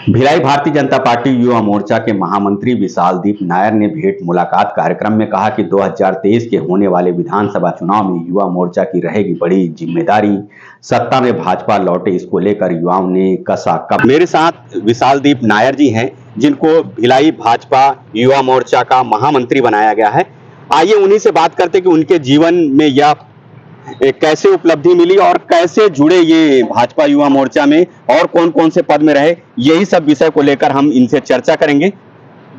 Bhilai Bharatiya Janata party Yuva Morcha के महामंत्री विशालदीप नायर ने भेंट मुलाकात कार्यक्रम में कहा कि 2023 के होने वाले विधानसभा चुनाव में युवा मोर्चा की रहेगी बड़ी जिम्मेदारी। सत्ता में भाजपा लौटे, इसको लेकर युवाओं ने कसा कब। मेरे साथ विशालदीप नायर जी हैं, जिनको भिलाई भाजपा युवा मोर्चा का महामंत्री बनाया गया है। आइए उन्हीं से बात करते कि उनके जीवन में यह कैसे उपलब्धि मिली और कैसे जुड़े ये भाजपा युवा मोर्चा में और कौन कौन से पद में रहे, यही सब विषय को लेकर हम इनसे चर्चा करेंगे।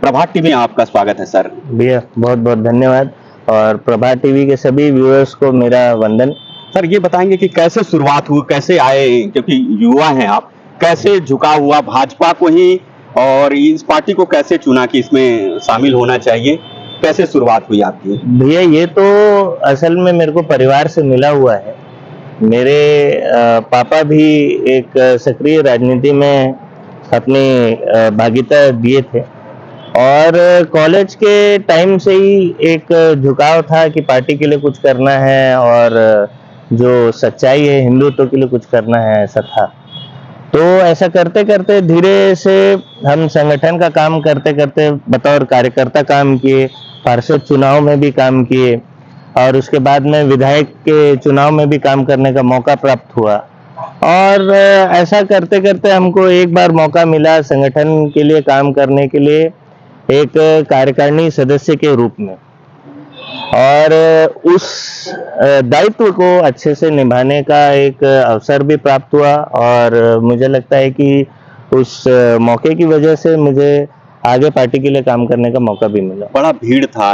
प्रभात टीवी में आपका स्वागत है सर। भैया बहुत बहुत धन्यवाद और प्रभात टीवी के सभी व्यूअर्स को मेरा वंदन। सर ये बताएंगे कि कैसे शुरुआत हुई, कैसे आए, क्योंकि युवा हैं आप, कैसे झुका हुआ भाजपा को ही और इस पार्टी को कैसे चुना कि इसमें शामिल होना चाहिए, कैसे शुरुआत हुई आपकी? भैया ये तो असल में मेरे को परिवार से मिला हुआ है। मेरे पापा भी एक सक्रिय राजनीति में अपनी भागीदारी दिए थे और कॉलेज के टाइम से ही एक झुकाव था कि पार्टी के लिए कुछ करना है और जो सच्चाई है हिंदुत्व के लिए कुछ करना है, ऐसा था। तो ऐसा करते करते धीरे से हम संगठन का काम करते करते बतौर कार्यकर्ता काम किए, पार्षद चुनाव में भी काम किए और उसके बाद में विधायक के चुनाव में भी काम करने का मौका प्राप्त हुआ। और ऐसा करते करते हमको एक बार मौका मिला संगठन के लिए काम करने के लिए एक कार्यकारिणी सदस्य के रूप में, और उस दायित्व को अच्छे से निभाने का एक अवसर भी प्राप्त हुआ और मुझे लगता है कि उस मौके की वजह से मुझे आगे पार्टी के लिए काम करने का मौका भी मिला। बड़ा भीड़ था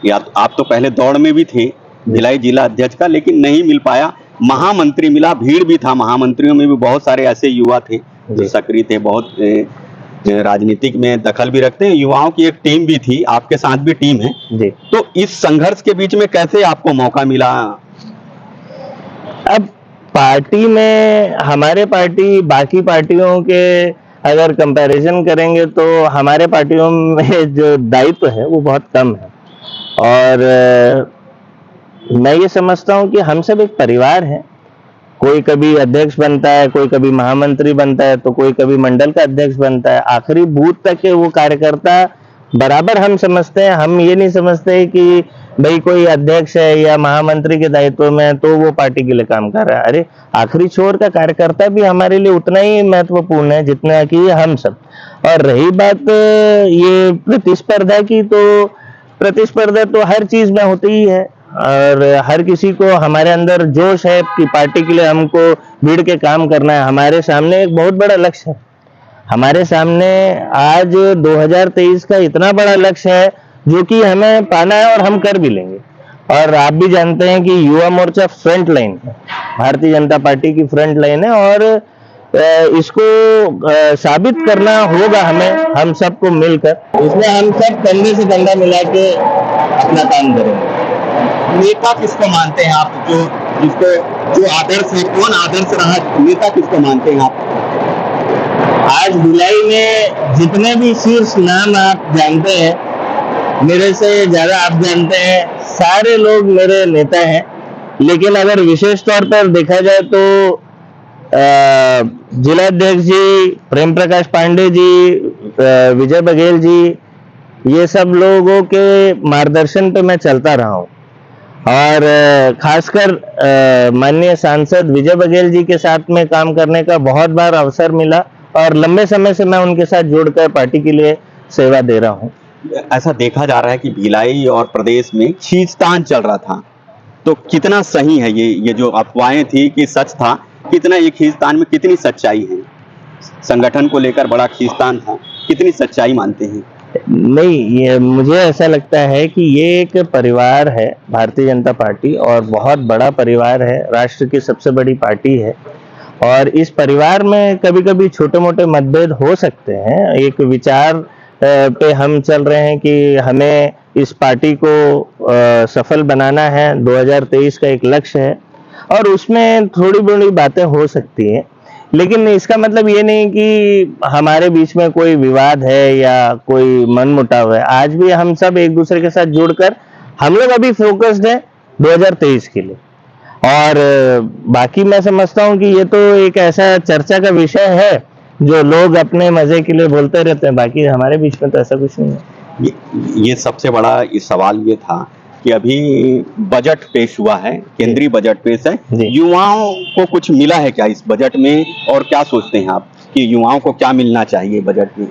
या आप तो पहले दौड़ में भी थे भिलाई जिला अध्यक्ष का, लेकिन नहीं मिल पाया। महामंत्री मिला, भीड़ भी था। महामंत्रियों में भी बहुत सारे ऐसे युवा थे जो सक्रिय थे, बहुत राजनीतिक में दखल भी रखते हैं। युवाओं की एक टीम भी थी, आपके साथ भी टीम है जी। तो इस संघर्ष के बीच में कैसे आपको मौका मिला? अब पार्टी में हमारे पार्टी बाकी पार्टियों के अगर कंपैरिजन करेंगे तो हमारे पार्टियों में जो दायित्व है वो बहुत कम है और मैं ये समझता हूँ कि हम सब एक परिवार हैं। कोई कभी अध्यक्ष बनता है, कोई कभी महामंत्री बनता है, तो कोई कभी मंडल का अध्यक्ष बनता है। आखिरी बूथ तक के वो कार्यकर्ता बराबर हम समझते हैं। हम ये नहीं समझते कि भाई कोई अध्यक्ष है या महामंत्री के दायित्व में तो वो पार्टी के लिए काम कर रहा है। अरे आखिरी छोर का कार्यकर्ता भी हमारे लिए उतना ही महत्वपूर्ण है जितना कि हम सब। और रही बात ये प्रतिस्पर्धा की, तो प्रतिस्पर्धा तो हर चीज में होती ही है और हर किसी को हमारे अंदर जोश है कि पार्टी के लिए हमको भीड़ के काम करना है। हमारे सामने एक बहुत बड़ा लक्ष्य है। हमारे सामने आज 2023 का इतना बड़ा लक्ष्य है जो कि हमें पाना है और हम कर भी लेंगे। और आप भी जानते हैं कि युवा मोर्चा फ्रंट लाइन है, भारतीय जनता पार्टी की फ्रंट लाइन है और इसको साबित करना होगा हमें, हम सबको मिलकर। इसमें हम सब कंधे से कंधा मिला के अपना काम करेंगे। नेता किसको मानते हैं आप, जो आदर्श है, कौन आदर्श रहा नेता किसको मानते हैं आप? आज भिलाई में जितने भी शीर्ष नाम आप जानते हैं, मेरे से ज्यादा आप जानते हैं, सारे लोग मेरे नेता हैं। लेकिन अगर विशेष तौर पर देखा जाए तो जिलाध्यक्ष जी, प्रेम प्रकाश पांडे जी, विजय बघेल जी, ये सब लोगों के मार्गदर्शन पे मैं चलता रहा हूँ और खासकर माननीय सांसद विजय बघेल जी के साथ में काम करने का बहुत बार अवसर मिला और लंबे समय से मैं उनके साथ जुड़कर पार्टी के लिए सेवा दे रहा हूँ। ऐसा देखा जा रहा है कि भिलाई और प्रदेश में खींचतान चल रहा था, तो कितना सही है ये जो अफवाहें थी कि सच था, कितना ये खींचतान में कितनी सच्चाई है? संगठन को लेकर बड़ा खींचतान था, कितनी सच्चाई मानते हैं? नहीं, ये मुझे ऐसा लगता है कि ये एक परिवार है भारतीय जनता पार्टी और बहुत बड़ा परिवार है, राष्ट्र की सबसे बड़ी पार्टी है और इस परिवार में कभी कभी छोटे मोटे मतभेद हो सकते हैं। एक विचार पे हम चल रहे हैं कि हमें इस पार्टी को सफल बनाना है, 2023 का एक लक्ष्य है और उसमें थोड़ी बड़ी बातें हो सकती हैं, लेकिन इसका मतलब ये नहीं कि हमारे बीच में कोई विवाद है या कोई मनमुटाव है। आज भी हम सब एक दूसरे के साथ जुड़कर हम लोग अभी फोकस्ड है 2023 के लिए और बाकी मैं समझता हूँ कि ये तो एक ऐसा चर्चा का विषय है जो लोग अपने मजे के लिए बोलते रहते हैं, बाकी हमारे बीच में तो ऐसा कुछ नहीं है। ये सबसे बड़ा इस सवाल ये था कि अभी बजट पेश हुआ है, केंद्रीय बजट पेश है, जी। युवाओं को कुछ मिला है क्या इस बजट में, और क्या सोचते हैं आप कि युवाओं को क्या मिलना चाहिए बजट में?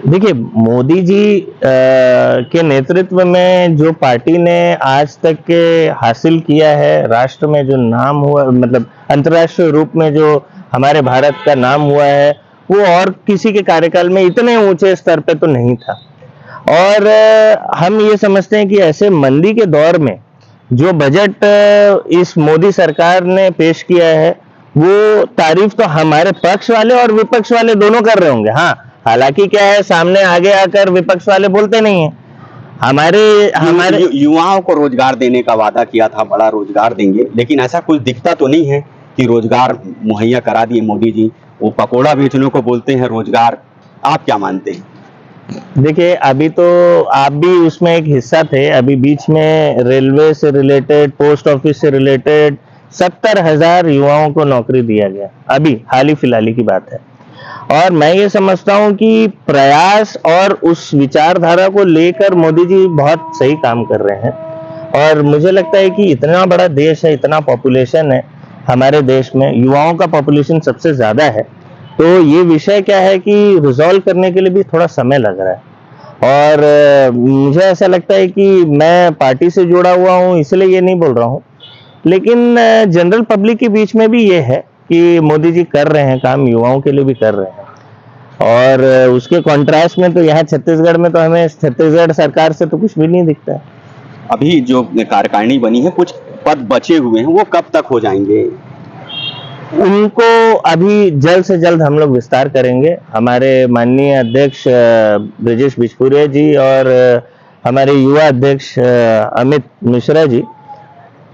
देखिए, मोदी जी के नेतृत्व में जो पार्टी ने आज तक के हासिल किया है, राष्ट्र में जो नाम हुआ, मतलब अंतर्राष्ट्रीय रूप में जो हमारे भारत का नाम हुआ है, वो और किसी के कार्यकाल में इतने ऊंचे स्तर पे तो नहीं था। और हम ये समझते हैं कि ऐसे मंदी के दौर में जो बजट इस मोदी सरकार ने पेश किया है, वो तारीफ तो हमारे पक्ष वाले और विपक्ष वाले दोनों कर रहे होंगे। हाँ, हालांकि क्या है, सामने आगे आकर विपक्ष वाले बोलते नहीं है। हमारे युवाओं को रोजगार देने का वादा किया था, बड़ा रोजगार देंगे, लेकिन ऐसा कुछ दिखता तो नहीं है कि रोजगार मुहैया करा दिए मोदी जी। वो पकोड़ा बेचने को बोलते हैं रोजगार, आप क्या मानते हैं? देखिए, अभी तो आप भी उसमें एक हिस्सा थे। अभी बीच में रेलवे से रिलेटेड, पोस्ट ऑफिस से रिलेटेड 70,000 युवाओं को नौकरी दिया गया, अभी हाल ही फिलहाल की बात है। और मैं ये समझता हूं कि प्रयास और उस विचारधारा को लेकर मोदी जी बहुत सही काम कर रहे हैं। और मुझे लगता है कि इतना बड़ा देश है, इतना पॉपुलेशन है हमारे देश में, युवाओं का पॉपुलेशन सबसे ज्यादा है, तो ये विषय क्या है कि रिजॉल्व करने के लिए भी थोड़ा समय लग रहा है। और मुझे ऐसा लगता है कि मैं पार्टी से जुड़ा हुआ हूँ, इसलिए ये नहीं बोल रहा हूँ, लेकिन जनरल पब्लिक के बीच में भी ये है कि मोदी जी कर रहे हैं काम, युवाओं के लिए भी कर रहे हैं। और उसके कॉन्ट्रास्ट में तो यहाँ छत्तीसगढ़ में तो हमें छत्तीसगढ़ सरकार से तो कुछ भी नहीं दिखता है। अभी जो कार्यकारिणी बनी है, कुछ पद बचे हुए हैं, वो कब तक हो जाएंगे? उनको अभी जल्द से जल्द हम लोग विस्तार करेंगे। हमारे माननीय अध्यक्ष ब्रजेश बिजपुरिया जी और हमारे युवा अध्यक्ष अमित मिश्रा जी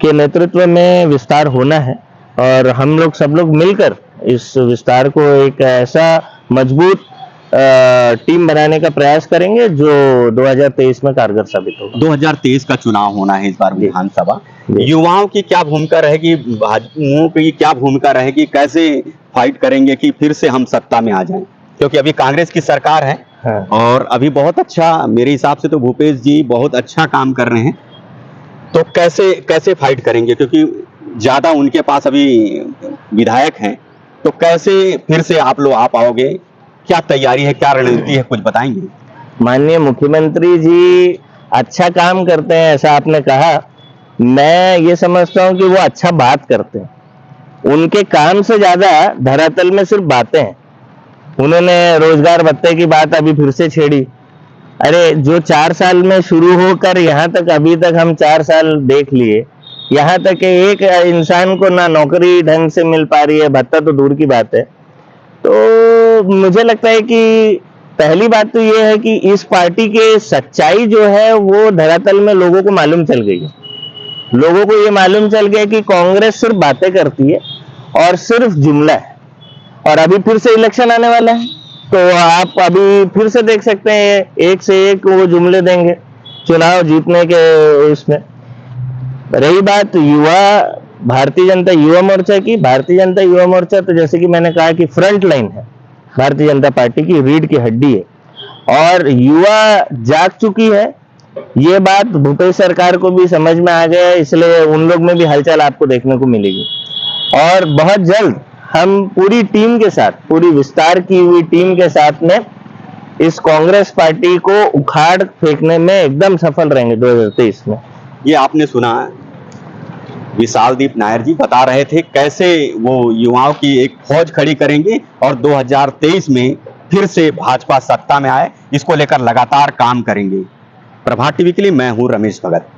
के नेतृत्व में विस्तार होना है, और हम लोग सब लोग मिलकर इस विस्तार को एक ऐसा मजबूत टीम बनाने का प्रयास करेंगे जो 2023 में कारगर साबित होगा। 2023 का चुनाव होना है इस बार विधानसभा। युवाओं की क्या भूमिका रहेगी, भाजपाओं की क्या भूमिका रहेगी, कैसे फाइट करेंगे कि फिर से हम सत्ता में आ जाएं? क्योंकि अभी कांग्रेस की सरकार है। हाँ। और अभी बहुत अच्छा, मेरे हिसाब से तो भूपेश जी बहुत अच्छा काम कर रहे हैं, तो कैसे कैसे फाइट करेंगे? क्योंकि ज्यादा उनके पास अभी विधायक हैं, तो कैसे फिर से आप लोग आ पाओगे? क्या तैयारी है, क्या रणनीति है, कुछ बताएंगे? माननीय मुख्यमंत्री जी अच्छा काम करते हैं, ऐसा आपने कहा। मैं ये समझता हूं कि वो अच्छा बात करते हैं। उनके काम से ज्यादा धरातल में सिर्फ बातें हैं। उन्होंने रोजगार भत्ते की बात अभी फिर से छेड़ी। अरे, जो 4 साल में शुरू होकर यहाँ तक, अभी तक हम 4 साल देख लिए, यहाँ तक एक इंसान को ना नौकरी ढंग से मिल पा रही है, भत्ता तो दूर की बात है। तो मुझे लगता है कि पहली बात तो ये है कि इस पार्टी के सच्चाई जो है वो धरातल में लोगों को मालूम चल गई है। लोगों को ये मालूम चल गया कि कांग्रेस सिर्फ बातें करती है और सिर्फ जुमला है। और अभी फिर से इलेक्शन आने वाला है, तो आप अभी फिर से देख सकते हैं एक से एक वो जुमले देंगे चुनाव जीतने के इसमें। रही बात भारतीय जनता युवा मोर्चा की, भारतीय जनता युवा मोर्चा तो जैसे कि मैंने कहा कि फ्रंट लाइन है, भारतीय जनता पार्टी की रीढ़ की हड्डी है, और युवा जाग चुकी है। ये बात भूपेश सरकार को भी समझ में आ गया है, इसलिए उन लोग में भी हलचल आपको देखने को मिलेगी। और बहुत जल्द हम पूरी टीम के साथ, पूरी विस्तार की हुई टीम के साथ में इस कांग्रेस पार्टी को उखाड़ फेंकने में एकदम सफल रहेंगे 2023 में। ये आपने सुना, विशालदीप नायर जी बता रहे थे कैसे वो युवाओं की एक फौज खड़ी करेंगे और 2023 में फिर से भाजपा सत्ता में आए, इसको लेकर लगातार काम करेंगे। प्रभात टीवी के लिए मैं हूं रमेश भगत।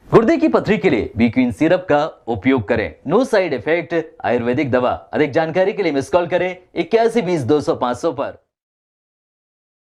गुर्दे की पथरी के लिए बी क्वीन सिरप का उपयोग करें। नो साइड इफेक्ट, आयुर्वेदिक दवा। अधिक जानकारी के लिए मिस कॉल करें 81 20 200 500 पर।